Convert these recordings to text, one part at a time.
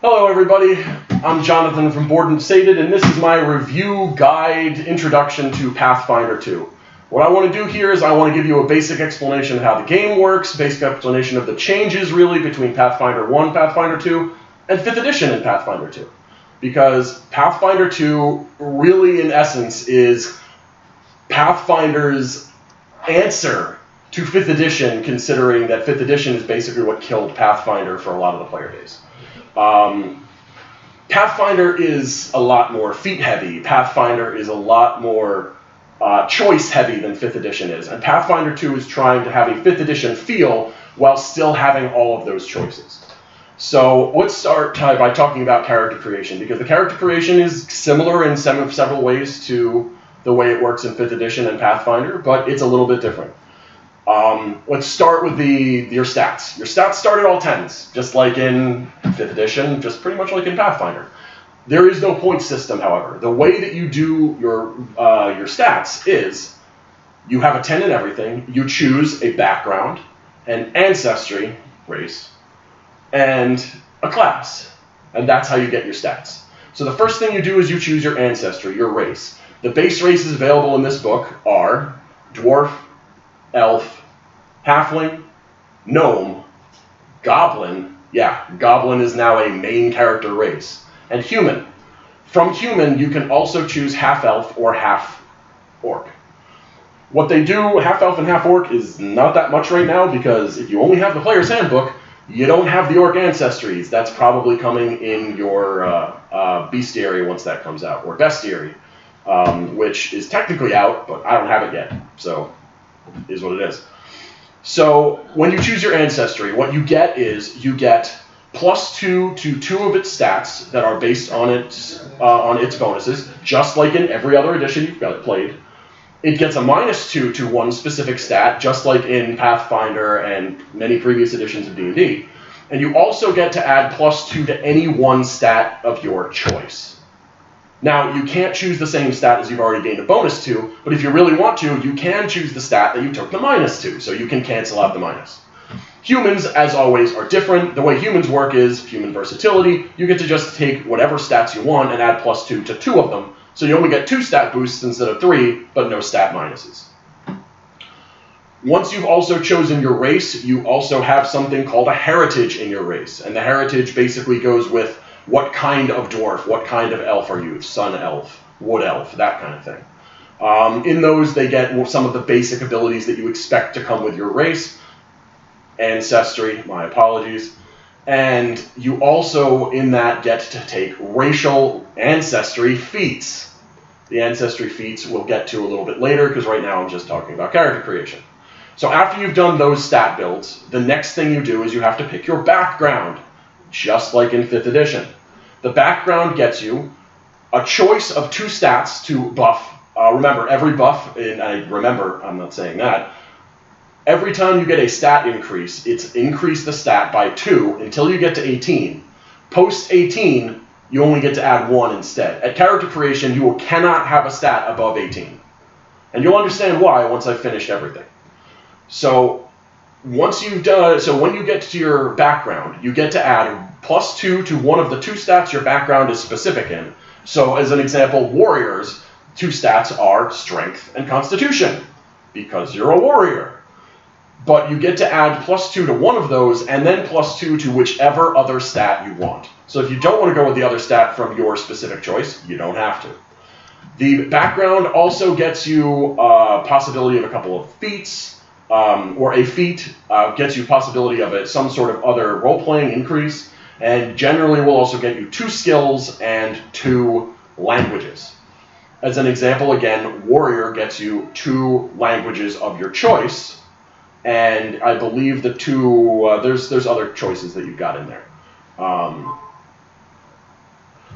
Hello everybody, I'm Jonathan from Board and Sated, and this is my review guide introduction to Pathfinder 2. What I want to do here is I want to give you a basic explanation of how the game works, basic explanation of the changes really between Pathfinder 1, Pathfinder 2, and 5th edition in Pathfinder 2. Because Pathfinder 2 really in essence is Pathfinder's answer to 5th edition, considering that 5th edition is basically what killed Pathfinder for a lot of the player base. Pathfinder is a lot more feat heavy. Pathfinder is a lot more choice heavy than 5th edition is. And Pathfinder 2 is trying to have a 5th edition feel while still having all of those choices. So let's start by talking about character creation, because the character creation is similar in several ways to the way it works in 5th edition and Pathfinder, but it's a little bit different. Let's start with your stats. Your stats start at all 10s, just like in 5th edition, just pretty much like in Pathfinder. There is no point system, however. The way that you do your stats is you have a 10 in everything, you choose a background, an ancestry, race, and a class. And that's how you get your stats. So the first thing you do is you choose your ancestry, your race. The base races available in this book are dwarf, elf, halfling, gnome, goblin. Yeah, goblin is now a main character race. And human. From human, you can also choose half-elf or half-orc. What they do, half-elf and half-orc, is not that much right now, because if you only have the player's handbook, you don't have the orc ancestries. That's probably coming in your bestiary once that comes out, or bestiary, which is technically out, but I don't have it yet, so it is what it is. So when you choose your ancestry, what you get is you get +2 to 2 of its stats that are based on its bonuses, just like in every other edition you've got it played. It gets a -2 to one specific stat, just like in Pathfinder and many previous editions of D&D. And you also get to add +2 to any one stat of your choice. Now, you can't choose the same stat as you've already gained a bonus to, but if you really want to, you can choose the stat that you took the minus to, so you can cancel out the minus. Humans, as always, are different. The way humans work is human versatility. You get to just take whatever stats you want and add +2 to 2 of them, so you only get 2 stat boosts instead of 3, but no stat minuses. Once you've also chosen your race, you also have something called a heritage in your race, and the heritage basically goes with what kind of dwarf, what kind of elf are you? Sun elf, wood elf, that kind of thing. In those, they get some of the basic abilities that you expect to come with your race. Ancestry, my apologies. And you also, in that, get to take racial ancestry feats. The ancestry feats we'll get to a little bit later, because right now I'm just talking about character creation. So after you've done those stat builds, the next thing you do is you have to pick your background, just like in 5th edition. The background gets you a choice of 2 stats to buff. Remember, every buff, and I'm not saying that, every time you get a stat increase, it's increase the stat by 2 until you get to 18. Post 18, you only get to add 1 instead. At character creation, you cannot have a stat above 18. And you'll understand why once I've finished everything. So once you've done, so when you get to your background, you get to add +2 to one of the 2 stats your background is specific in. So as an example, warriors, 2 stats are strength and constitution, because you're a warrior. But you get to add +2 to one of those, and then +2 to whichever other stat you want. So if you don't want to go with the other stat from your specific choice, you don't have to. The background also gets you a possibility of a couple of feats, or a feat gets you possibility of some sort of other role-playing increase, and generally will also get you 2 skills and 2 languages. As an example, again, warrior gets you 2 languages of your choice, and I believe the 2, there's other choices that you've got in there.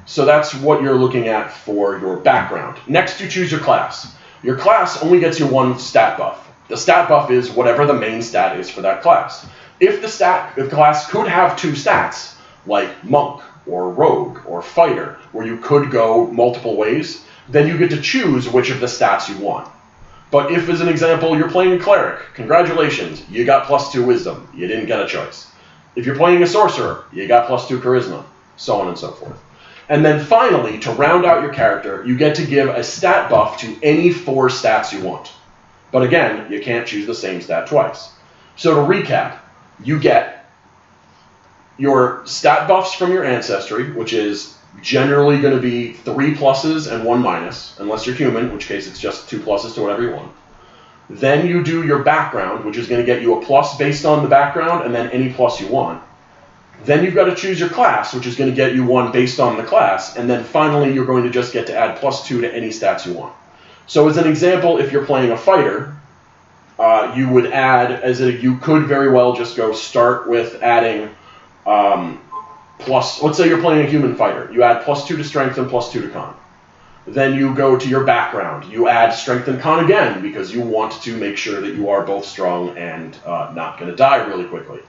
So that's what you're looking at for your background. Next, you choose your class. Your class only gets you 1 stat buff. The stat buff is whatever the main stat is for that class. If the class could have 2 stats, like monk or rogue or fighter, where you could go multiple ways, then you get to choose which of the stats you want. But if, as an example, you're playing a cleric, congratulations, you got +2 wisdom. You didn't get a choice. If you're playing a sorcerer, you got +2 charisma. so on and so forth. And then finally, to round out your character, you get to give a stat buff to any 4 stats you want. But again, you can't choose the same stat twice. So to recap, you get your stat buffs from your ancestry, which is generally going to be 3 pluses and 1 minus, unless you're human, in which case it's just 2 pluses to whatever you want. Then you do your background, which is going to get you a plus based on the background, and then any plus you want. Then you've got to choose your class, which is going to get you 1 based on the class, and then finally you're going to just get to add +2 to any stats you want. So as an example, if you're playing a fighter, you would add, you could very well just go start with adding let's say you're playing a human fighter. You add +2 to strength and +2 to con. Then you go to your background. You add strength and con again because you want to make sure that you are both strong and not going to die really quickly.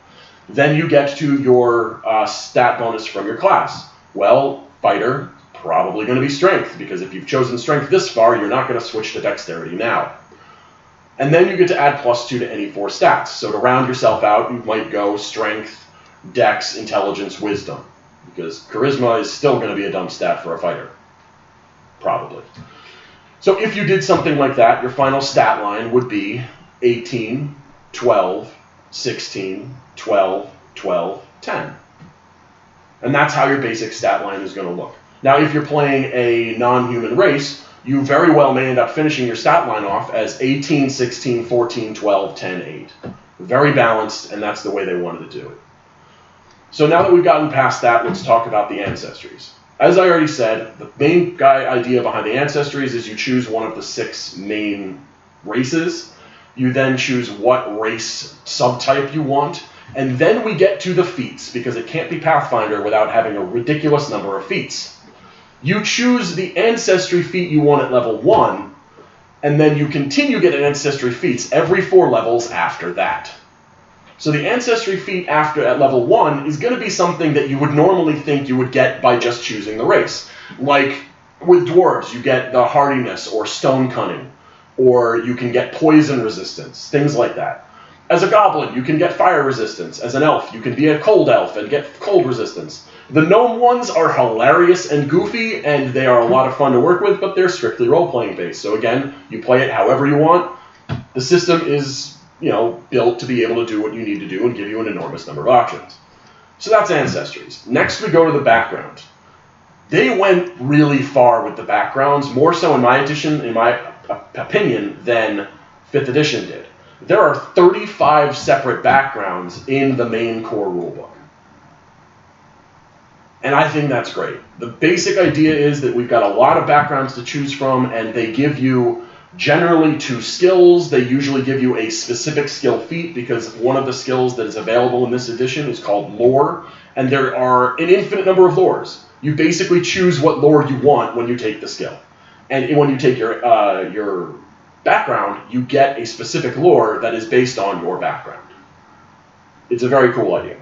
Then you get to your stat bonus from your class. Well, fighter, probably going to be strength because if you've chosen strength this far, you're not going to switch to dexterity now. And then you get to add +2 to any 4 stats. So to round yourself out, you might go strength, dex, intelligence, wisdom. Because charisma is still going to be a dumb stat for a fighter. Probably. So if you did something like that, your final stat line would be 18, 12, 16, 12, 12, 10. And that's how your basic stat line is going to look. Now, if you're playing a non-human race, you very well may end up finishing your stat line off as 18, 16, 14, 12, 10, 8. Very balanced, and that's the way they wanted to do it. So now that we've gotten past that, let's talk about the ancestries. As I already said, the main idea behind the ancestries is you choose one of the 6 main races. You then choose what race subtype you want, and then we get to the feats, because it can't be Pathfinder without having a ridiculous number of feats. You choose the ancestry feat you want at level 1, and then you continue getting ancestry feats every 4 levels after that. So the ancestry feat at level 1 is going to be something that you would normally think you would get by just choosing the race. Like with dwarves, you get the hardiness or stone cunning, or you can get poison resistance, things like that. As a goblin, you can get fire resistance. As an elf, you can be a cold elf and get cold resistance. The gnome ones are hilarious and goofy, and they are a lot of fun to work with, but they're strictly role-playing based. So again, you play it however you want. The system is built to be able to do what you need to do and give you an enormous number of options. So that's ancestries. Next, we go to the background. They went really far with the backgrounds, more so in my opinion, than 5th edition did. There are 35 separate backgrounds in the main core rulebook. And I think that's great. The basic idea is that we've got a lot of backgrounds to choose from, and they give you generally 2 skills. They usually give you a specific skill feat because one of the skills that is available in this edition is called lore, and there are an infinite number of lores. You basically choose what lore you want when you take the skill. And when you take your background, you get a specific lore that is based on your background. It's a very cool idea.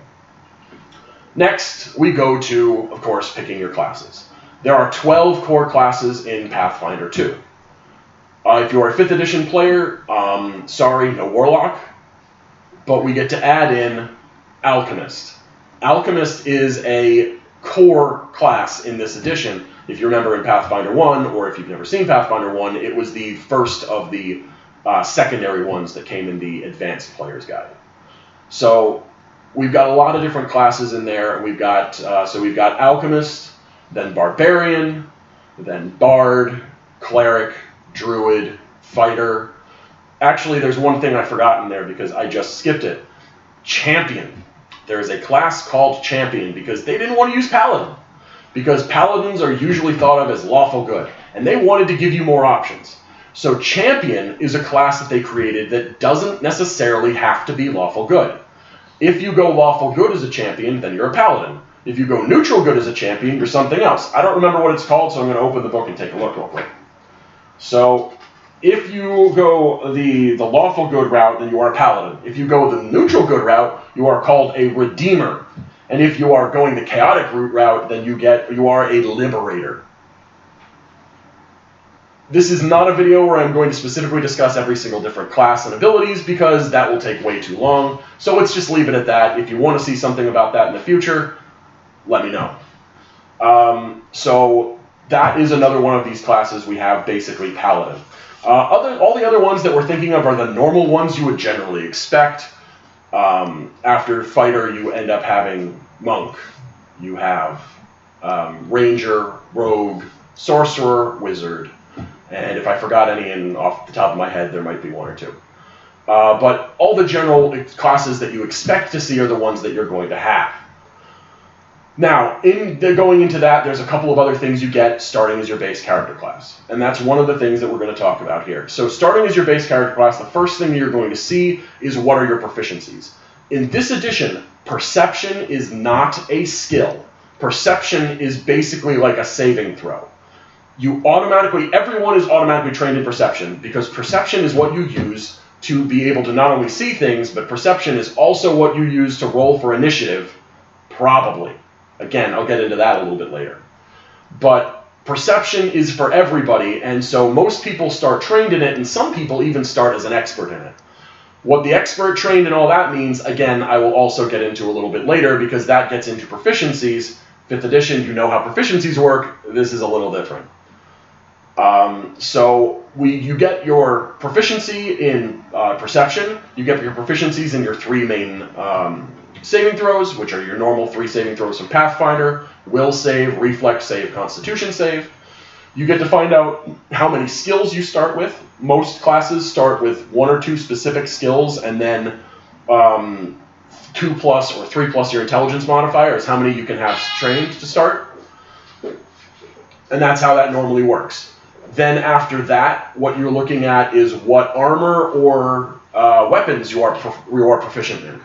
Next, we go to, of course, picking your classes. There are 12 core classes in Pathfinder 2. If you're a 5th edition player, sorry, no Warlock, but we get to add in Alchemist. Alchemist is a core class in this edition. If you remember in Pathfinder 1, or if you've never seen Pathfinder 1, it was the first of the secondary ones that came in the Advanced Player's Guide. So we've got a lot of different classes in there. We've got Alchemist, then Barbarian, then Bard, Cleric, Druid, Fighter. Actually, there's one thing I forgot in there because I just skipped it. Champion. There is a class called Champion because they didn't want to use Paladin. Because Paladins are usually thought of as lawful good, and they wanted to give you more options. So Champion is a class that they created that doesn't necessarily have to be lawful good. If you go lawful good as a champion, then you're a Paladin. If you go neutral good as a champion, you're something else. I don't remember what it's called, so I'm going to open the book and take a look real quick. So if you go the lawful good route, then you are a Paladin. If you go the neutral good route, you are called a Redeemer. And if you are going the chaotic route, then you are a Liberator. This is not a video where I'm going to specifically discuss every single different class and abilities because that will take way too long. So let's just leave it at that. If you want to see something about that in the future, let me know. So that is another one of these classes we have, basically Paladin. All the other ones that we're thinking of are the normal ones you would generally expect. After Fighter, you end up having Monk. You have Ranger, Rogue, Sorcerer, Wizard. And if I forgot any off the top of my head, there might be one or two. But all the general classes that you expect to see are the ones that you're going to have. Now, going into that, there's a couple of other things you get starting as your base character class. And that's one of the things that we're going to talk about here. So starting as your base character class, the first thing you're going to see is what are your proficiencies. In this edition, perception is not a skill. Perception is basically like a saving throw. Everyone is automatically trained in perception because perception is what you use to be able to not only see things, but perception is also what you use to roll for initiative, probably. Again, I'll get into that a little bit later. But perception is for everybody, and so most people start trained in it, and some people even start as an expert in it. What the expert trained and all that means, again, I will also get into a little bit later, because that gets into proficiencies. 5th edition, you know how proficiencies work. This is a little different. You get your proficiency in perception. You get your proficiencies in your 3 main saving throws, which are your normal 3 saving throws from Pathfinder: Will save, Reflex save, Constitution save. You get to find out how many skills you start with. Most classes start with 1 or 2 specific skills, and then 2 plus or 3 plus your intelligence modifier is how many you can have trained to start. And that's how that normally works. Then after that, what you're looking at is what armor or weapons you are proficient in.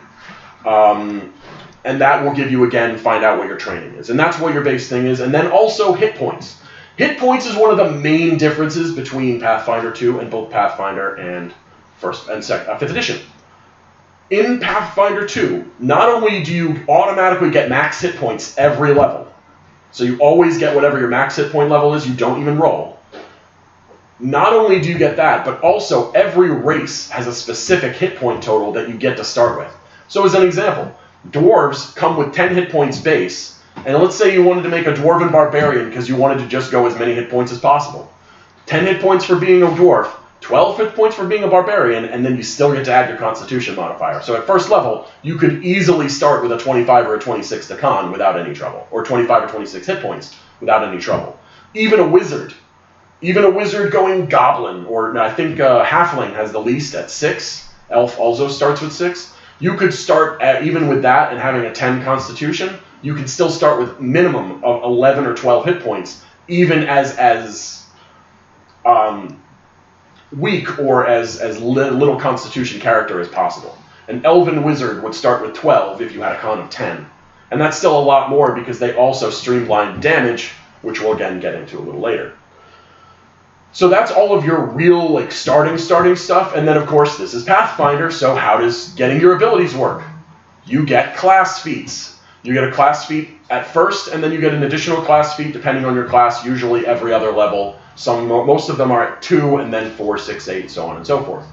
And that will give you, again, find out what your training is. And that's what your base thing is. And then also hit points. Hit points is one of the main differences between Pathfinder 2 and both Pathfinder and 5th edition. In Pathfinder 2, not only do you automatically get max hit points every level, so you always get whatever your max hit point level is, you don't even roll. Not only do you get that, but also every race has a specific hit point total that you get to start with. So as an example, dwarves come with 10 hit points base, and let's say you wanted to make a dwarven barbarian because you wanted to just go as many hit points as possible. 10 hit points for being a dwarf, 12 hit points for being a barbarian, and then you still get to add your Constitution modifier. So at first level, you could easily start with a 25 or a 26 to con without any trouble, or 25 or 26 hit points without any trouble. Even a wizard going goblin, or I think halfling has the least at 6. Elf also starts with 6. You could start even with that and having a 10 Constitution. You could still start with minimum of 11 or 12 hit points, even as weak or as little Constitution character as possible. An elven wizard would start with 12 if you had a con of 10. And that's still a lot more because they also streamline damage, which we'll again get into a little later. So that's all of your real starting stuff. And then of course this is Pathfinder, so how does getting your abilities work? You get class feats. You get a class feat at first, and then you get an additional class feat depending on your class, usually every other level. Most of them are at 2, and then 4, 6, 8, so on and so forth.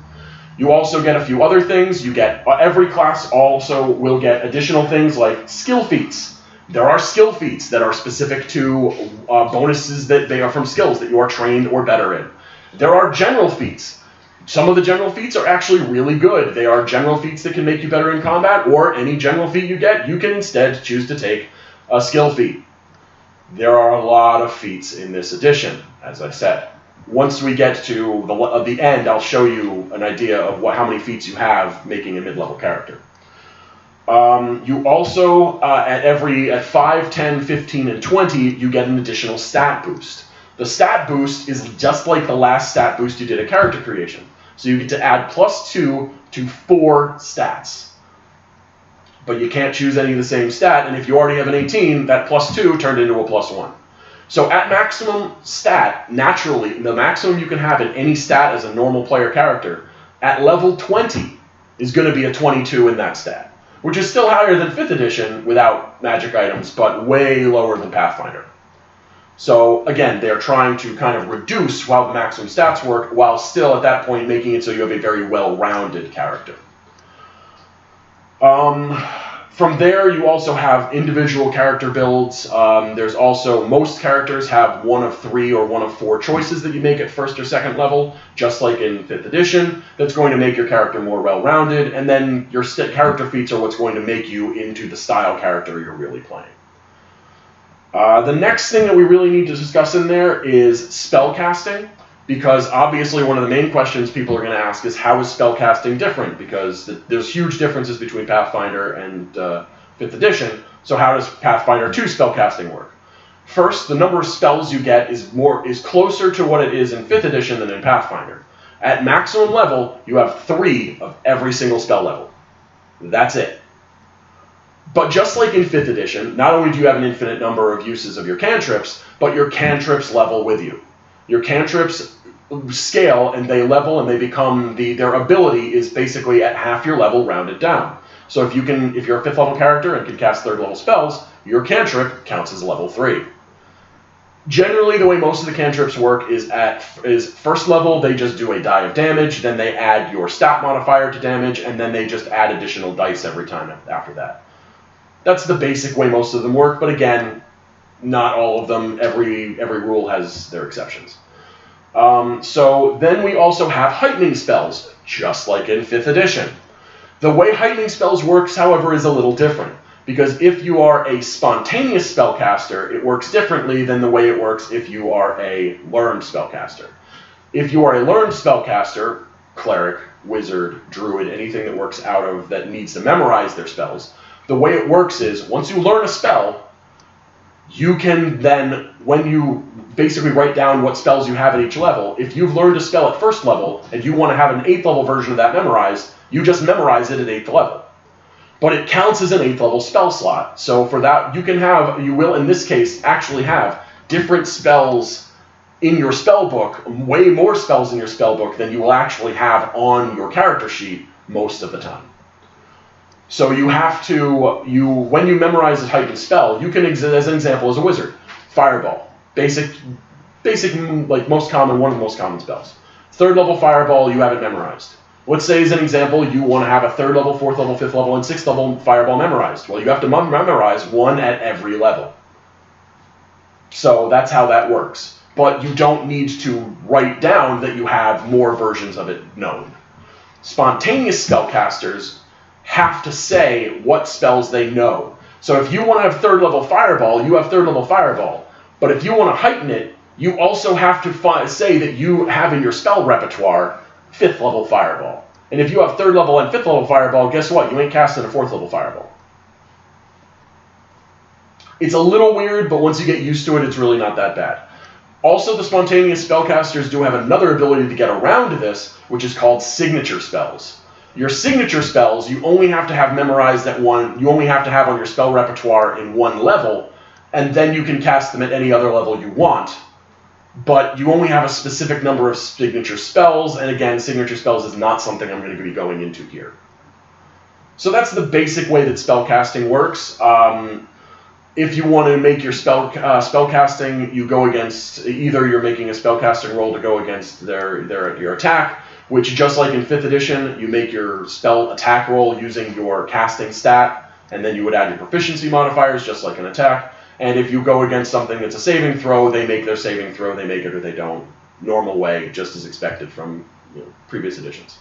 You also get a few other things. You get every class also will get additional things like skill feats. There are skill feats that are specific to bonuses that they are from skills that you are trained or better in. There are general feats. Some of the general feats are actually really good. They are general feats that can make you better in combat, or any general feat you get, you can instead choose to take a skill feat. There are a lot of feats in this edition, as I said. Once we get to the end, I'll show you an idea of how many feats you have making a mid-level character. You also, at 5, 10, 15, and 20, you get an additional stat boost. The stat boost is just like the last stat boost you did at character creation. So you get to add +2 to 4 stats. But you can't choose any of the same stat, and if you already have an 18, that +2 turned into a +1. So at maximum stat, naturally, the maximum you can have in any stat as a normal player character, at level 20, is going to be a 22 in that stat, which is still higher than 5th edition without magic items, but way lower than Pathfinder. So again, they're trying to kind of reduce how the maximum stats work, while still at that point making it so you have a very well-rounded character. From there, you also have individual character builds. There's also, most characters have one of 3 or one of 4 choices that you make at 1st or 2nd level, just like in 5th edition. That's going to make your character more well-rounded, and then your character feats are what's going to make you into the style character you're really playing. The next thing that we really need to discuss in there is spellcasting, because obviously one of the main questions people are going to ask is, how is spellcasting different? Because there's huge differences between Pathfinder and 5th edition, so how does Pathfinder 2 spellcasting work? First, the number of spells you get is closer to what it is in 5th edition than in Pathfinder. At maximum level, you have 3 of every single spell level. That's it. But just like in 5th edition, not only do you have an infinite number of uses of your cantrips, but your cantrips level with you. Your cantrips scale and they level and they become, their ability is basically at half your level rounded down. So if you're a 5th level character and can cast 3rd level spells, your cantrip counts as level 3. Generally, the way most of the cantrips work is 1st level, they just do a die of damage, then they add your stat modifier to damage, and then they just add additional dice every time after that. That's the basic way most of them work, but again, not all of them. Every rule has their exceptions. So then we also have heightening spells, just like in 5th edition. The way heightening spells works, however, is a little different, because if you are a spontaneous spellcaster, it works differently than the way it works if you are a learned spellcaster. If you are a learned spellcaster, cleric, wizard, druid, anything that needs to memorize their spells, the way it works is, once you learn a spell, you can then, when you basically write down what spells you have at each level, if you've learned a spell at 1st level and you want to have an 8th level version of that memorized, you just memorize it at 8th level. But it counts as an 8th level spell slot. So for that, you will in this case actually have different spells in your spell book, way more spells in your spell book than you will actually have on your character sheet most of the time. So you have to, when you memorize a heightened spell, you can, as an example, as a wizard, Fireball. Basic, like most common, one of the most common spells. 3rd level Fireball, you have it memorized. Let's say, as an example, you want to have a 3rd level, 4th level, 5th level, and 6th level Fireball memorized. Well, you have to memorize 1 at every level. So that's how that works. But you don't need to write down that you have more versions of it known. Spontaneous spellcasters have to say what spells they know. So if you want to have 3rd level Fireball, you have 3rd level Fireball. But if you want to heighten it, you also have to say that you have in your spell repertoire 5th level Fireball. And if you have 3rd level and 5th level Fireball, guess what? You ain't casting a 4th level Fireball. It's a little weird, but once you get used to it, it's really not that bad. Also, the spontaneous spellcasters do have another ability to get around this, which is called signature spells. Your signature spells, you only have to have memorized at you only have to have on your spell repertoire in 1 level, and then you can cast them at any other level you want. But you only have a specific number of signature spells, and again, signature spells is not something I'm going to be going into here. So that's the basic way that spellcasting works. If you want to make your spellcasting, you go against, either you're making a spellcasting roll to go against your attack, which, just like in 5th edition, you make your spell attack roll using your casting stat, and then you would add your proficiency modifiers, just like an attack. And if you go against something that's a saving throw, they make their saving throw, they make it or they don't. Normal way, just as expected from previous editions.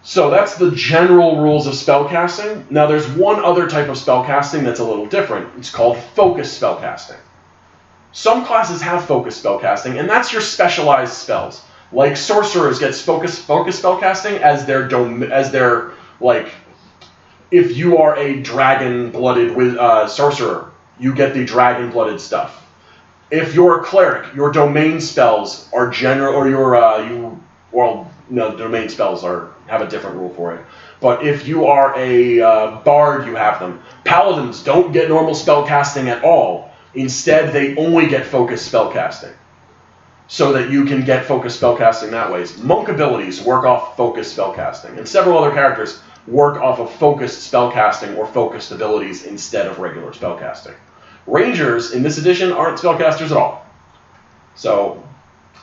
So that's the general rules of spellcasting. Now there's one other type of spellcasting that's a little different. It's called focus spellcasting. Some classes have focus spellcasting, and that's your specialized spells. Like sorcerers get focus spellcasting as their like, if you are a dragon-blooded sorcerer, you get the dragon-blooded stuff. If you're a cleric, your domain spells are general, or domain spells have a different rule for it. But if you are a bard, you have them. Paladins don't get normal spellcasting at all. Instead, they only get focus spellcasting, so that you can get focus spellcasting that way. Monk abilities work off focus spellcasting, and several other characters work off of focused spellcasting or focused abilities instead of regular spellcasting. Rangers, in this edition, aren't spellcasters at all. So,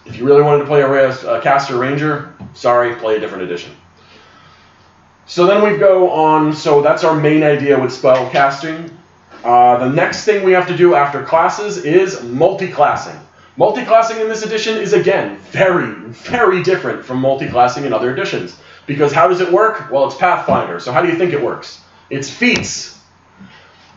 if you really wanted to play a caster ranger, sorry, play a different edition. So then we go on, so that's our main idea with spellcasting. The next thing we have to do after classes is multi-classing. Multi-classing in this edition is, again, very, very different from multi-classing in other editions. Because how does it work? Well, it's Pathfinder, so how do you think it works? It's feats.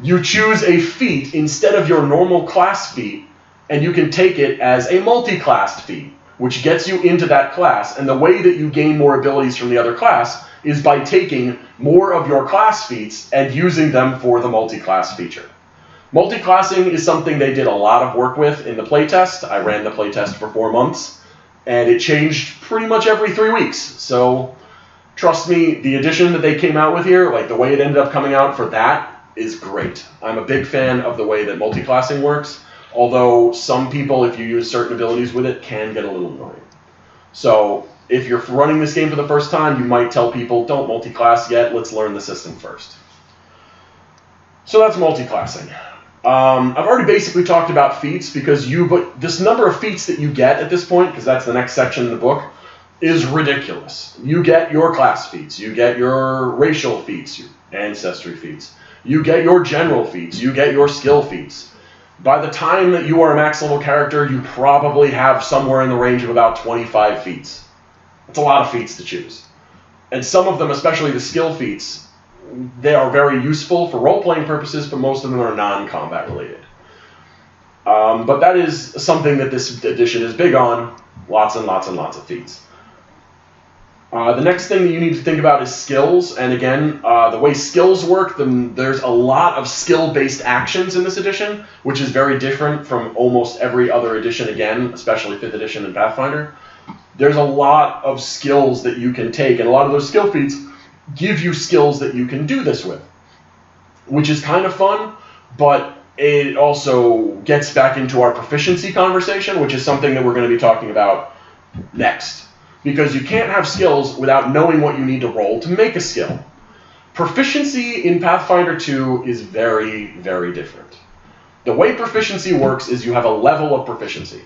You choose a feat instead of your normal class feat, and you can take it as a multi-classed feat, which gets you into that class. And the way that you gain more abilities from the other class is by taking more of your class feats and using them for the multi-class feature. Multi-classing is something they did a lot of work with in the playtest. I ran the playtest for 4 months, and it changed pretty much every 3 weeks. So trust me, the edition that they came out with here, like the way it ended up coming out for that, is great. I'm a big fan of the way that multi-classing works, although some people, if you use certain abilities with it, can get a little annoying. So if you're running this game for the first time, you might tell people, don't multi-class yet, let's learn the system first. So that's multi-classing. I've already basically talked about feats because but this number of feats that you get at this point, because that's the next section in the book, is ridiculous. You get your class feats, you get your racial feats, your ancestry feats, you get your general feats, you get your skill feats. By the time that you are a max level character, you probably have somewhere in the range of about 25 feats. That's a lot of feats to choose. And some of them, especially the skill feats, they are very useful for role-playing purposes, but most of them are non-combat related. But that is something that this edition is big on. Lots and lots and lots of feats. The next thing that you need to think about is skills. And again, the way skills work, there's a lot of skill-based actions in this edition, which is very different from almost every other edition again, especially 5th edition and Pathfinder. There's a lot of skills that you can take, and a lot of those skill feats give you skills that you can do this with, which is kind of fun, but it also gets back into our proficiency conversation, which is something that we're going to be talking about next. Because you can't have skills without knowing what you need to roll to make a skill. Proficiency in Pathfinder 2 is very, very different. The way proficiency works is you have a level of proficiency.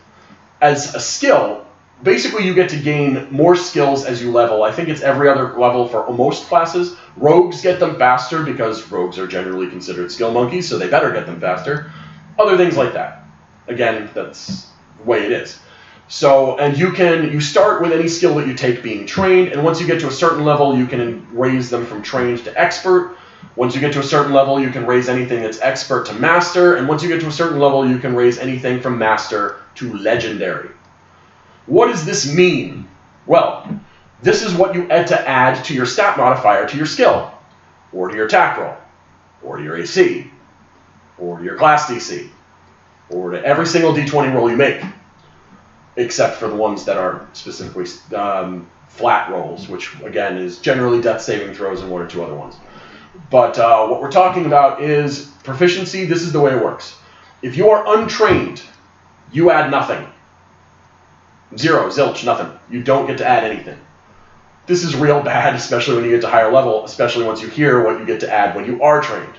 As a skill, basically you get to gain more skills as you level. I think it's every other level for most classes. Rogues get them faster because rogues are generally considered skill monkeys, so they better get them faster. Other things like that. Again, that's the way it is. So, and you start with any skill that you take being trained, and once you get to a certain level, you can raise them from trained to expert. Once you get to a certain level, you can raise anything that's expert to master, and once you get to a certain level, you can raise anything from master to legendary. What does this mean? Well, this is what you had to add to your stat modifier to your skill, or to your attack roll, or to your AC, or to your class DC, or to every single D20 roll you make, except for the ones that are specifically flat rolls, which, again, is generally death saving throws and 1 or 2 other ones. But what we're talking about is proficiency. This is the way it works. If you are untrained, you add nothing. 0, zilch, nothing. You don't get to add anything. This is real bad, especially when you get to higher level, especially once you hear what you get to add when you are trained.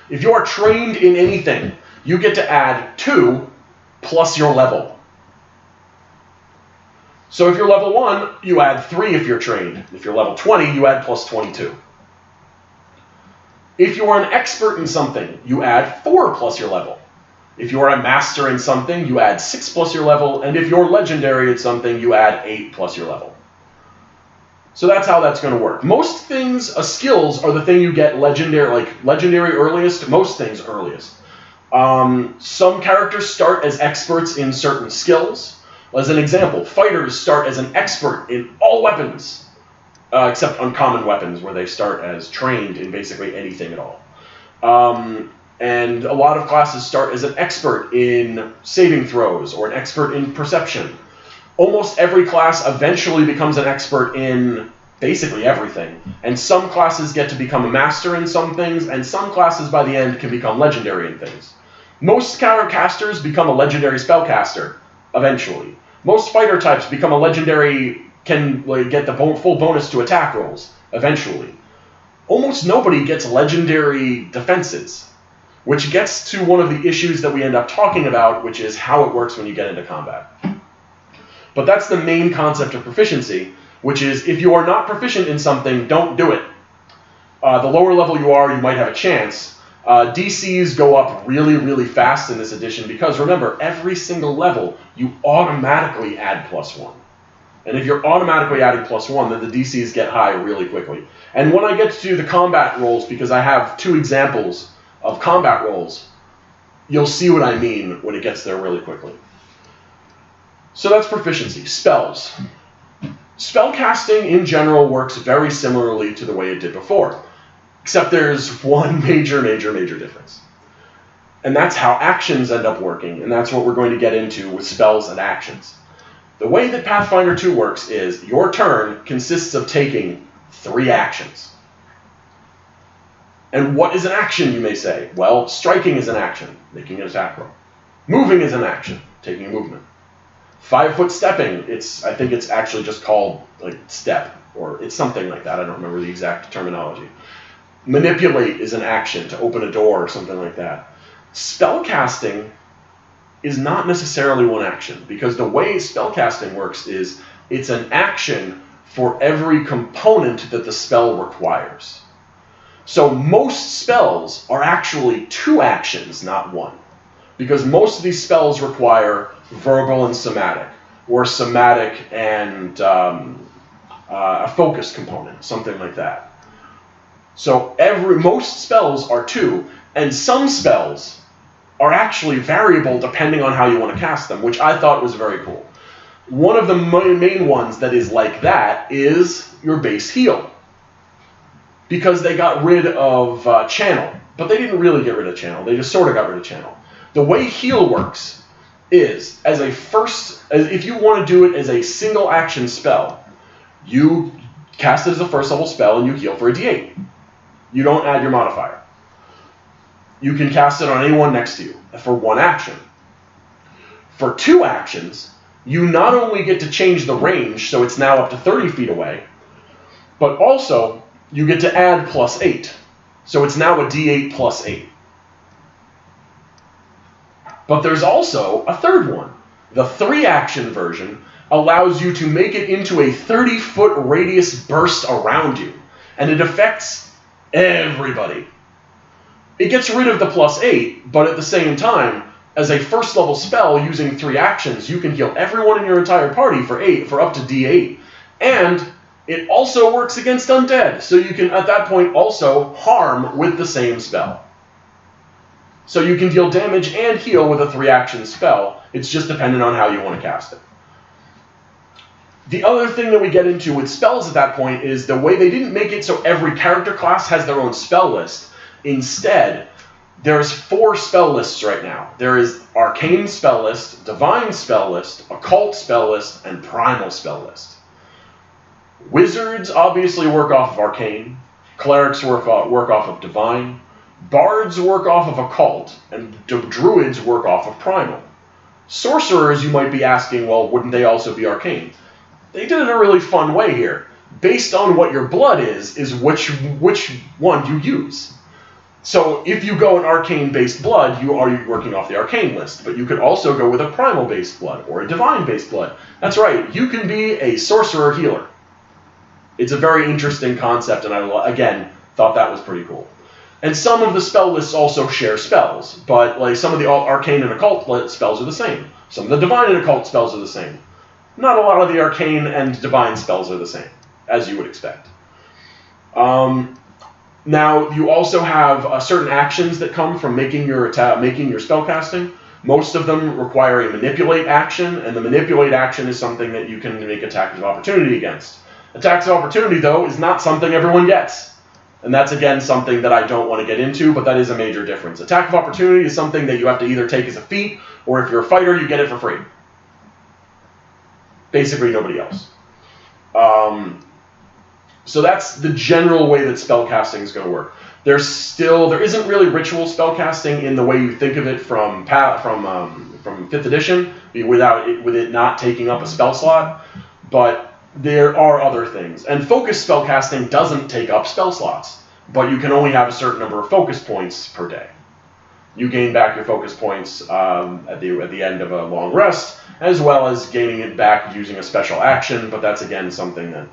If you are trained in anything, you get to add 2 plus your level. So if you're level 1, you add 3 if you're trained. If you're level 20, you add plus 22. If you are an expert in something, you add 4 plus your level. If you are a master in something, you add 6 plus your level. And if you're legendary at something, you add 8 plus your level. So that's how that's going to work. Most things, skills, are the thing you get legendary, like legendary earliest, most things earliest. Some characters start as experts in certain skills. As an example, fighters start as an expert in all weapons, except uncommon weapons, where they start as trained in basically anything at all. And a lot of classes start as an expert in saving throws or an expert in perception. Almost every class eventually becomes an expert in basically everything. And some classes get to become a master in some things, and some classes by the end can become legendary in things. Most casters become a legendary spellcaster eventually. Most fighter types become a legendary, can get the full bonus to attack rolls, eventually. Almost nobody gets legendary defenses, which gets to one of the issues that we end up talking about, which is how it works when you get into combat. But that's the main concept of proficiency, which is if you are not proficient in something, don't do it. the lower level you are, you might have a chance. DCs go up really, really fast in this edition because, remember, every single level, you automatically add +1. And if you're automatically adding +1, then the DCs get high really quickly. And when I get to the combat rolls, because I have 2 examples of combat rolls, you'll see what I mean when it gets there really quickly. So that's proficiency. Spells. Spellcasting in general works very similarly to the way it did before, except there's one major difference. And that's how actions end up working, and that's what we're going to get into with spells and actions. The way that Pathfinder 2 works is your turn consists of taking 3 actions. And what is an action, you may say? Well, striking is an action, making an attack roll. Moving is an action, taking a movement. 5-foot stepping, I think it's actually just called like step, or it's something like that. I don't remember the exact terminology. Manipulate is an action, to open a door or something like that. Spellcasting is not necessarily one action, because the way spellcasting works is it's an action for every component that the spell requires. So most spells are actually 2 actions, not 1. Because most of these spells require verbal and somatic, or somatic and a focus component, something like that. So most spells are 2, and some spells are actually variable depending on how you want to cast them, which I thought was very cool. One of the main ones that is like that is your base heal. Because they got rid of channel, but they didn't really get rid of channel, they just sort of got rid of channel. The way heal works is, if you want to do it as a single action spell, you cast it as a first level spell and you heal for a d8. You don't add your modifier. You can cast it on anyone next to you for 1 action. For 2 actions, you not only get to change the range, so it's now up to 30 feet away, but also you get to add +8. So it's now a d8 +8. But there's also a third one. The 3-action version allows you to make it into a 30-foot radius burst around you, and it affects everybody. It gets rid of the +8, but at the same time, as a first level spell using 3 actions, you can heal everyone in your entire party for up to d8. And it also works against undead, so you can at that point also harm with the same spell. So you can deal damage and heal with a 3-action spell. It's just dependent on how you want to cast it. The other thing that we get into with spells at that point is the way they didn't make it so every character class has their own spell list. Instead, there's 4 spell lists right now. There is Arcane spell list, Divine spell list, Occult spell list, and Primal spell list. Wizards obviously work off of Arcane. Clerics work off of Divine. Bards work off of Occult, and Druids work off of Primal. Sorcerers, you might be asking, well, wouldn't they also be Arcane? They did it in a really fun way here. Based on what your blood is which one you use. So if you go an Arcane-based blood, you are working off the Arcane list, but you could also go with a Primal-based blood or a Divine-based blood. That's right, you can be a sorcerer healer. It's a very interesting concept, and I, again, thought that was pretty cool. And some of the spell lists also share spells, but like some of the Arcane and Occult spells are the same. Some of the Divine and Occult spells are the same. Not a lot of the Arcane and Divine spells are the same, as you would expect. Now, you also have certain actions that come from making your spell casting. Most of them require a manipulate action, and the manipulate action is something that you can make attacks of opportunity against. Attacks of opportunity, though, is not something everyone gets. And that's, again, something that I don't want to get into, but that is a major difference. Attack of opportunity is something that you have to either take as a feat, or if you're a fighter, you get it for free. Basically, nobody else. So that's the general way that spellcasting is going to work. There isn't really ritual spellcasting in the way you think of it from 5th edition, with it not taking up a spell slot, but there are other things. And focus spellcasting doesn't take up spell slots, but you can only have a certain number of focus points per day. You gain back your focus points at the end of a long rest, as well as gaining it back using a special action, but that's again something that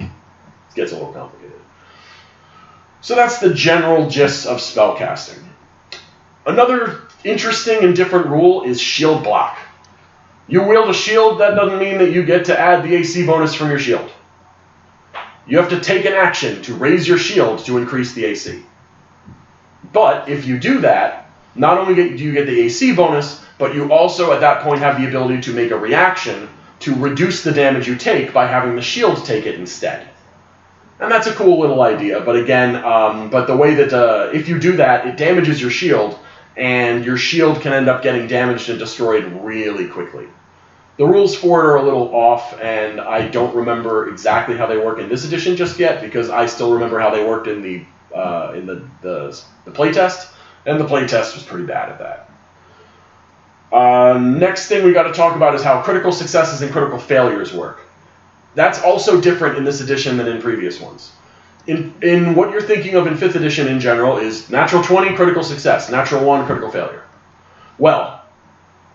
gets a little complicated. So that's the general gist of spellcasting. Another interesting and different rule is shield block. You wield a shield, that doesn't mean that you get to add the AC bonus from your shield. You have to take an action to raise your shield to increase the AC. But if you do that, not only do you get the AC bonus, but you also at that point have the ability to make a reaction to reduce the damage you take by having the shield take it instead. And that's a cool little idea, but again, but the way that if you do that, it damages your shield, and your shield can end up getting damaged and destroyed really quickly. The rules for it are a little off, and I don't remember exactly how they work in this edition just yet, because I still remember how they worked in the playtest, and the playtest was pretty bad at that. Next thing we got to talk about is how critical successes and critical failures work. That's also different in this edition than in previous ones. In what you're thinking of in 5th edition in general is natural 20, critical success, natural 1, critical failure. Well,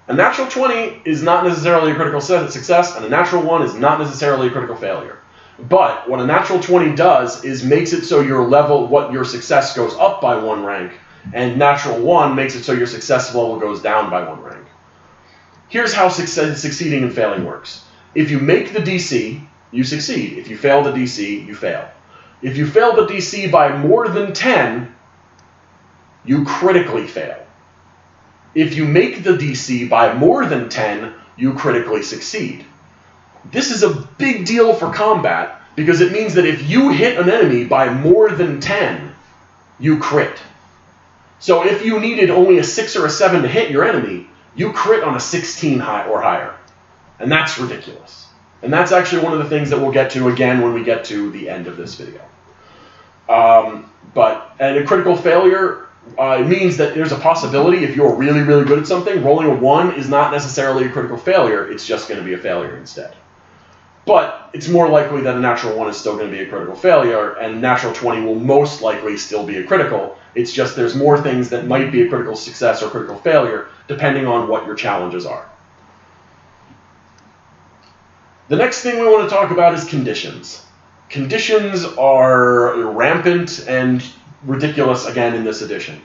a natural 20 is not necessarily a critical success, and a natural 1 is not necessarily a critical failure. But what a natural 20 does is makes it so your success goes up by 1 rank, and natural 1 makes it so your success level goes down by 1 rank. Here's how succeeding and failing works. If you make the DC, you succeed. If you fail the DC, you fail. If you fail the DC by more than 10, you critically fail. If you make the DC by more than 10, you critically succeed. This is a big deal for combat because it means that if you hit an enemy by more than 10, you crit. So if you needed only a 6 or a 7 to hit your enemy, you crit on a 16 or higher. And that's ridiculous. And that's actually one of the things that we'll get to again when we get to the end of this video. And a critical failure, it means that there's a possibility if you're really, really good at something, rolling a 1 is not necessarily a critical failure, it's just going to be a failure instead. But it's more likely that a natural 1 is still going to be a critical failure, and natural 20 will most likely still be a critical. It's just there's more things that might be a critical success or critical failure, depending on what your challenges are. The next thing we want to talk about is conditions. Conditions are rampant and ridiculous again in this edition.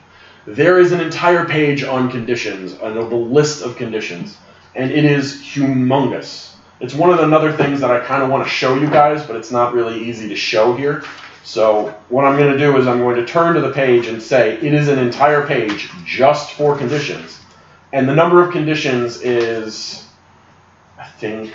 There is an entire page on conditions, the list of conditions, and it is humongous. It's one of the other things that I kind of want to show you guys, but it's not really easy to show here. So what I'm going to do is I'm going to turn to the page and say it is an entire page just for conditions. And the number of conditions is, I think,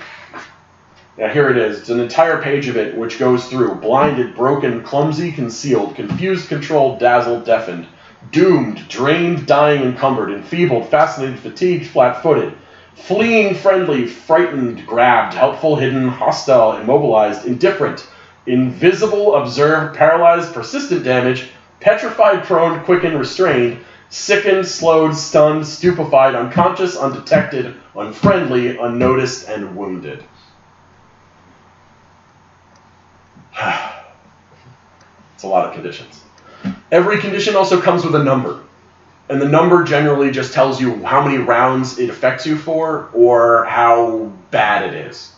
yeah, here it is. It's an entire page of it, which goes through blinded, broken, clumsy, concealed, confused, controlled, dazzled, deafened, doomed, drained, dying, encumbered, enfeebled, fascinated, fatigued, flat-footed, fleeing, friendly, frightened, grabbed, helpful, hidden, hostile, immobilized, indifferent, invisible, observed, paralyzed, persistent damage, petrified, prone, quickened, restrained, sickened, slowed, stunned, stupefied, unconscious, undetected, unfriendly, unnoticed, and wounded. It's a lot of conditions. Every condition also comes with a number. And the number generally just tells you how many rounds it affects you for or how bad it is.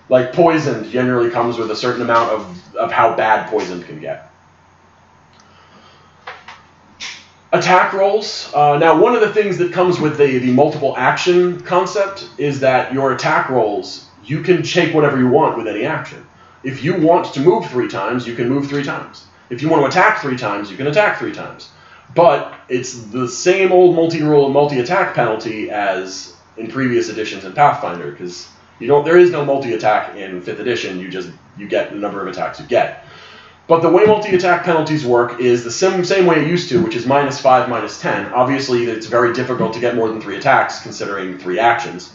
Like poisoned generally comes with a certain amount of how bad poisoned can get. Attack rolls. Now, one of the things that comes with the multiple action concept is that your attack rolls, you can take whatever you want with any action. If you want to move 3 times, you can move 3 times. If you want to attack 3 times, you can attack 3 times. But it's the same old multi-roll, multi-attack penalty as in previous editions in Pathfinder, because there is no multi-attack in 5th edition. You get the number of attacks you get. But the way multi-attack penalties work is the same way it used to, which is -5, -10. Obviously, it's very difficult to get more than 3 attacks, considering 3 actions.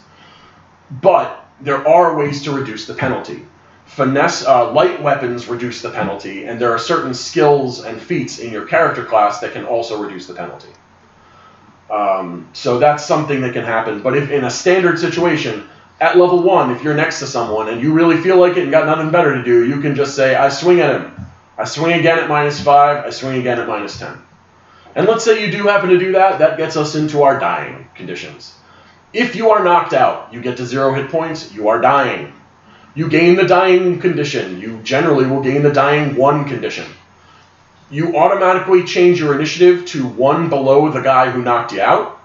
But there are ways to reduce the penalty. Finesse, light weapons reduce the penalty, and there are certain skills and feats in your character class that can also reduce the penalty. So that's something that can happen. But if in a standard situation, at level 1, if you're next to someone and you really feel like it and got nothing better to do, you can just say, I swing at him. I swing again at -5, I swing again at -10. And let's say you do happen to do that, that gets us into our dying conditions. If you are knocked out, you get to 0 hit points, you are dying. You gain the dying condition. You generally will gain the dying 1 condition. you automatically change your initiative to 1 below the guy who knocked you out.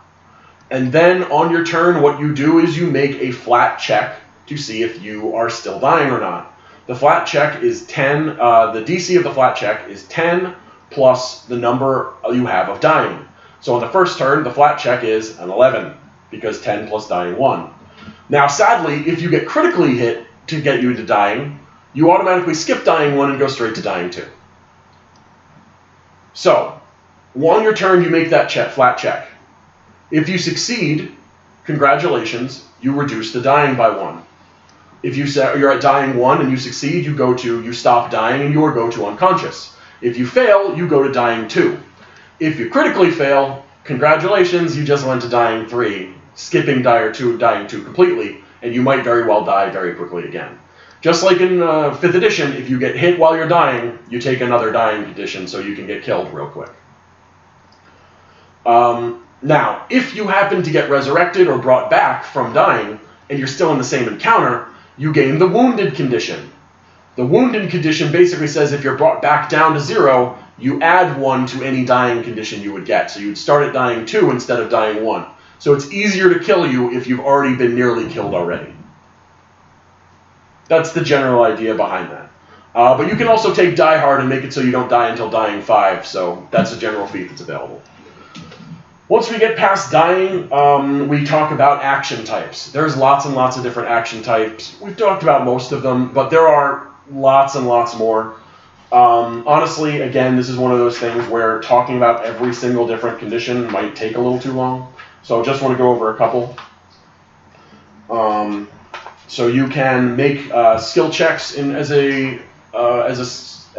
And then on your turn, what you do is you make a flat check to see if you are still dying or not. The flat check is 10. The DC of the flat check is 10 plus the number you have of dying. So on the first turn, the flat check is an 11 because 10 plus dying 1. Now, sadly, if you get critically hit to get you to dying, you automatically skip dying 1 and go straight to dying 2. So, on your turn, you make that flat check. If you succeed, congratulations, you reduce the dying by 1. If you're at dying 1 and you succeed, you stop dying and you go to unconscious. If you fail, you go to dying 2. If you critically fail, congratulations, you just went to dying 3, skipping dying 2 completely, and you might very well die very quickly again. Just like in 5th edition, if you get hit while you're dying, you take another dying condition so you can get killed real quick. Now, if you happen to get resurrected or brought back from dying, and you're still in the same encounter, you gain the wounded condition. The wounded condition basically says if you're brought back down to 0, you add 1 to any dying condition you would get. So you'd start at dying 2 instead of dying 1. So it's easier to kill you if you've already been nearly killed already. That's the general idea behind that. But you can also take Die Hard and make it so you don't die until dying 5, so that's a general feat that's available. Once we get past dying, we talk about action types. There's lots and lots of different action types. We've talked about most of them, but there are lots and lots more. Honestly, again, this is one of those things where talking about every single different condition might take a little too long. So I just want to go over a couple. So you can make skill checks as an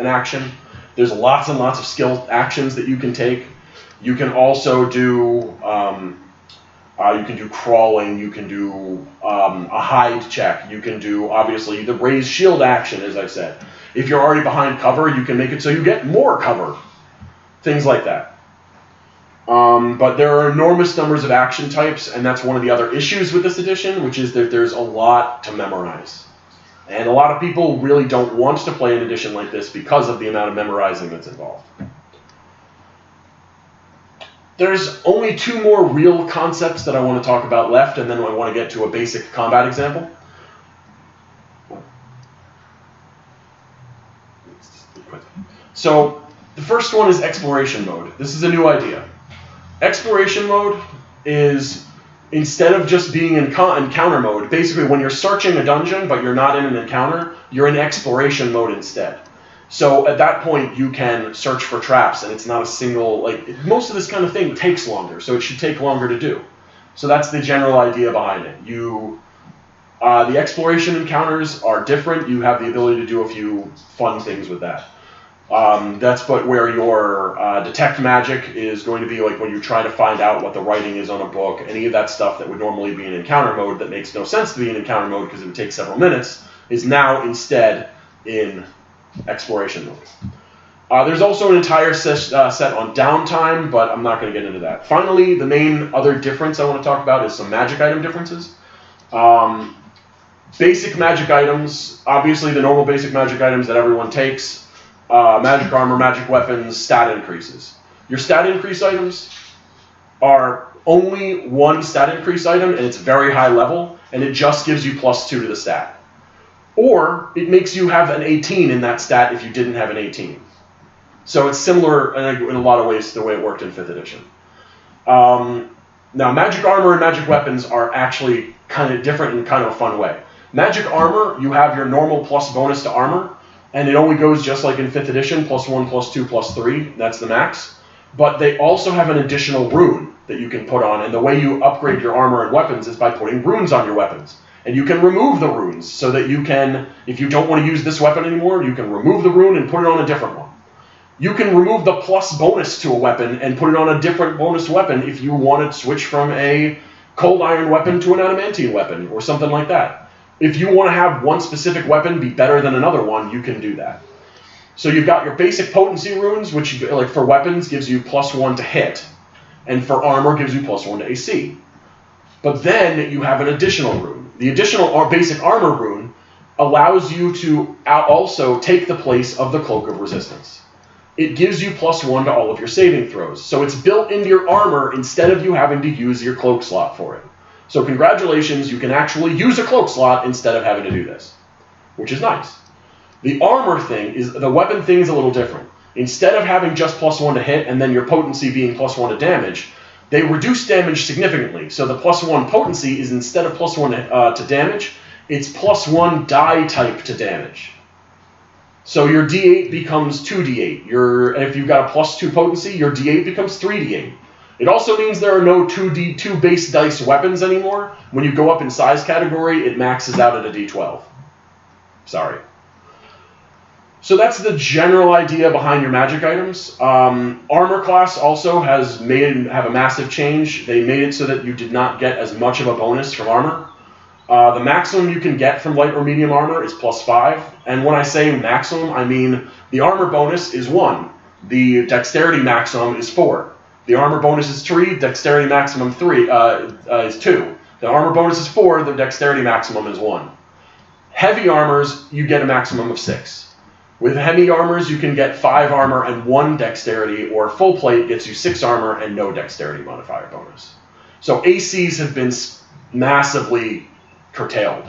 action. There's lots and lots of skill actions that you can take. You can also do crawling. You can do a hide check. You can do obviously the raise shield action, as I said. If you're already behind cover, you can make it so you get more cover. Things like that. But there are enormous numbers of action types, and that's one of the other issues with this edition, which is that there's a lot to memorize. And a lot of people really don't want to play an edition like this because of the amount of memorizing that's involved. There's only 2 more real concepts that I want to talk about left, and then I want to get to a basic combat example. So, the first one is exploration mode. This is a new idea. Exploration mode is, instead of just being in encounter mode, basically when you're searching a dungeon but you're not in an encounter, you're in exploration mode instead. So at that point you can search for traps, and it's not a single, most of this kind of thing takes longer, so it should take longer to do. So that's the general idea behind it. The exploration encounters are different. You have the ability to do a few fun things with that. That's where your detect magic is going to be like when you try to find out what the writing is on a book. Any of that stuff that would normally be in encounter mode that makes no sense to be in encounter mode because it would take several minutes is now instead in exploration mode. There's also an entire set on downtime, but I'm not going to get into that. Finally, the main other difference I want to talk about is some magic item differences. Basic magic items, obviously the normal basic magic items that everyone takes. Magic armor, magic weapons, stat increases. Your stat increase items are only 1 stat increase item, and it's very high level, and it just gives you +2 to the stat. Or it makes you have an 18 in that stat if you didn't have an 18. So it's similar in a lot of ways to the way it worked in 5th edition. Now, magic armor and magic weapons are actually kind of different in kind of a fun way. Magic armor, you have your normal plus bonus to armor, and it only goes just like in 5th edition, +1, +2, +3, that's the max. But they also have an additional rune that you can put on, and the way you upgrade your armor and weapons is by putting runes on your weapons. And you can remove the runes, so that you can, if you don't want to use this weapon anymore, you can remove the rune and put it on a different one. You can remove the plus bonus to a weapon and put it on a different bonus weapon if you want to switch from a cold iron weapon to an adamantine weapon, or something like that. If you want to have one specific weapon be better than another one, you can do that. So you've got your basic potency runes, which like for weapons gives you +1 to hit, and for armor gives you +1 to AC. But then you have an additional rune. The additional basic armor rune allows you to also take the place of the Cloak of Resistance. it gives you +1 to all of your saving throws. So it's built into your armor instead of you having to use your cloak slot for it. So congratulations, you can actually use a cloak slot instead of having to do this, which is nice. The armor thing is, the weapon thing is a little different. Instead of having just +1 to hit and then your potency being +1 to damage, they reduce damage significantly. So the +1 potency is, instead of +1 to damage, it's +1 die type to damage. So your D8 becomes 2D8. If you've got a +2 potency, your D8 becomes 3D8. It also means there are no 2 base dice weapons anymore. When you go up in size category, it maxes out at a D12. Sorry. So that's the general idea behind your magic items. Armor class also have a massive change. They made it so that you did not get as much of a bonus from armor. The maximum you can get from light or medium armor is +5. And when I say maximum, I mean the armor bonus is 1. The dexterity maximum is 4. The armor bonus is 3. Dexterity maximum is 2. The armor bonus is 4. The dexterity maximum is 1. Heavy armors, you get a maximum of 6. With heavy armors, you can get 5 armor and 1 dexterity, or full plate gets you 6 armor and no dexterity modifier bonus. So ACs have been massively curtailed.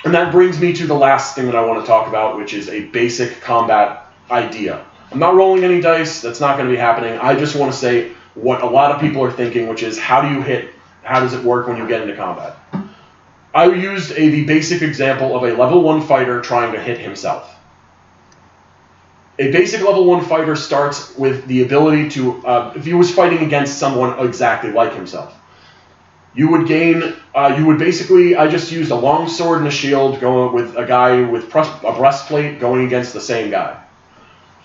And that brings me to the last thing that I want to talk about, which is a basic combat idea. I'm not rolling any dice. That's not going to be happening. I just want to say what a lot of people are thinking, which is, how do you hit? How does it work when you get into combat? I used the basic example of a level 1 fighter trying to hit himself. A basic level 1 fighter starts with the ability to, if he was fighting against someone exactly like himself, you would gain, I just used a long sword and a shield going with a guy with a breastplate going against the same guy.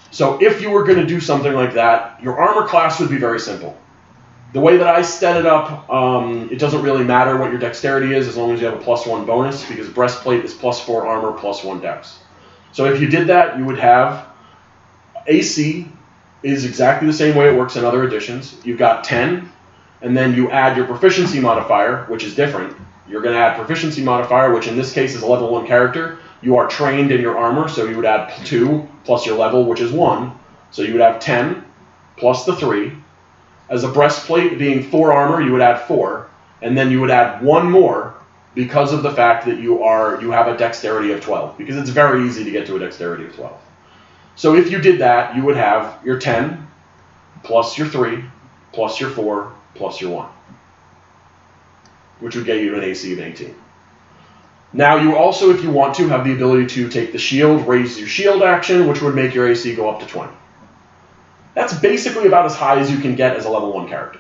So if you were going to do something like that, your armor class would be very simple. The way that I set it up, it doesn't really matter what your dexterity is as long as you have a +1 bonus, because breastplate is +4 armor, +1 dex. So if you did that, you would have AC is exactly the same way it works in other editions. You've got 10, and then you add your proficiency modifier, which is different. You're going to add proficiency modifier, which in this case is a level 1 character. You are trained in your armor, so you would add 2 plus your level, which is 1. So you would have 10 plus the 3. As a breastplate being 4 armor, you would add 4. And then you would add 1 more because of the fact that you have a dexterity of 12. Because it's very easy to get to a dexterity of 12. So if you did that, you would have your 10 plus your 3 plus your 4 plus your 1. Which would get you to an AC of 18. Now you also, if you want to, have the ability to take the shield, raise your shield action, which would make your AC go up to 20. That's basically about as high as you can get as a level 1 character.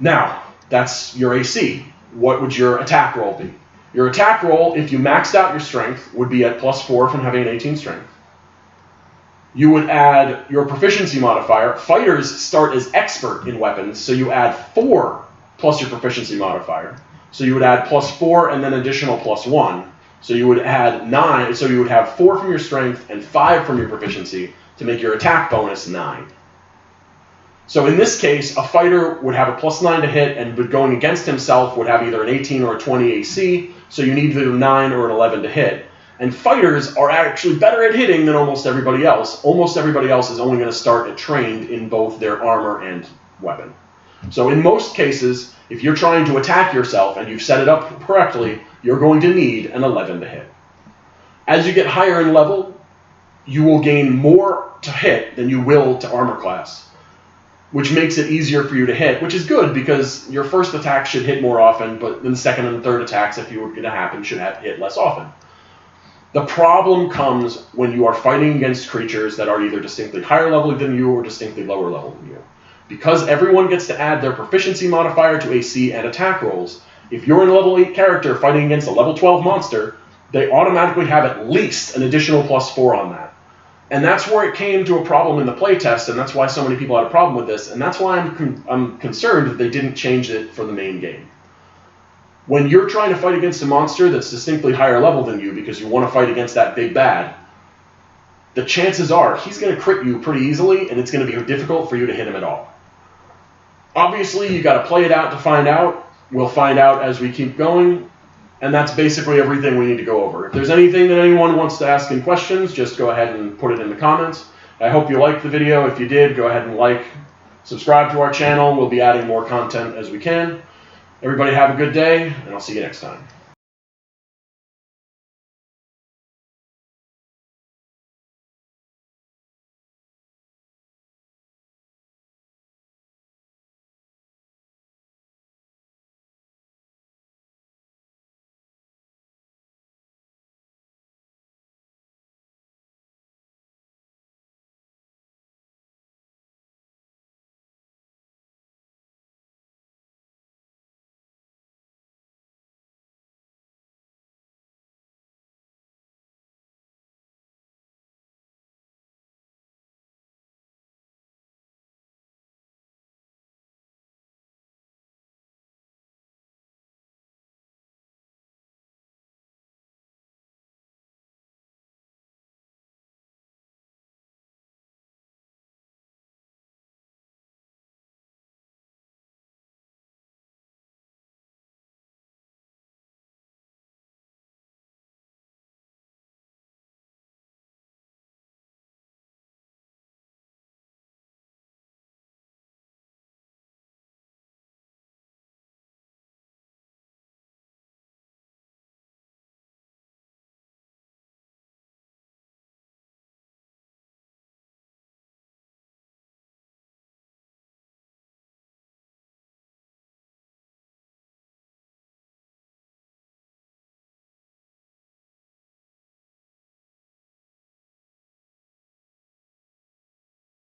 Now, that's your AC. What would your attack roll be? Your attack roll, if you maxed out your strength, would be at +4 from having an 18 strength. You would add your proficiency modifier. Fighters start as expert in weapons, so you add 4 plus your proficiency modifier. So you would add +4 and then additional +1. So you would add 9. So you would have 4 from your strength and 5 from your proficiency to make your attack bonus 9. So in this case, a fighter would have a +9 to hit, and going against himself would have either an 18 or a 20 AC. So you need either a 9 or an 11 to hit. And fighters are actually better at hitting than almost everybody else. Almost everybody else is only going to start at trained in both their armor and weapon. So in most cases, if you're trying to attack yourself and you've set it up correctly, you're going to need an 11 to hit. As you get higher in level, you will gain more to hit than you will to armor class, which makes it easier for you to hit, which is good because your first attack should hit more often, but then the second and third attacks, if you were going to happen, should hit less often. The problem comes when you are fighting against creatures that are either distinctly higher level than you or distinctly lower level than you. Because everyone gets to add their proficiency modifier to AC and attack rolls, if you're a level 8 character fighting against a level 12 monster, they automatically have at least an additional +4 on that. And that's where it came to a problem in the playtest, and that's why so many people had a problem with this, and that's why I'm concerned that they didn't change it for the main game. When you're trying to fight against a monster that's distinctly higher level than you because you want to fight against that big bad, the chances are he's going to crit you pretty easily, and it's going to be difficult for you to hit him at all. Obviously, you got to play it out to find out. We'll find out as we keep going. And that's basically everything we need to go over. If there's anything that anyone wants to ask in questions, just go ahead and put it in the comments. I hope you liked the video. If you did, go ahead and like, subscribe to our channel. We'll be adding more content as we can. Everybody have a good day, and I'll see you next time.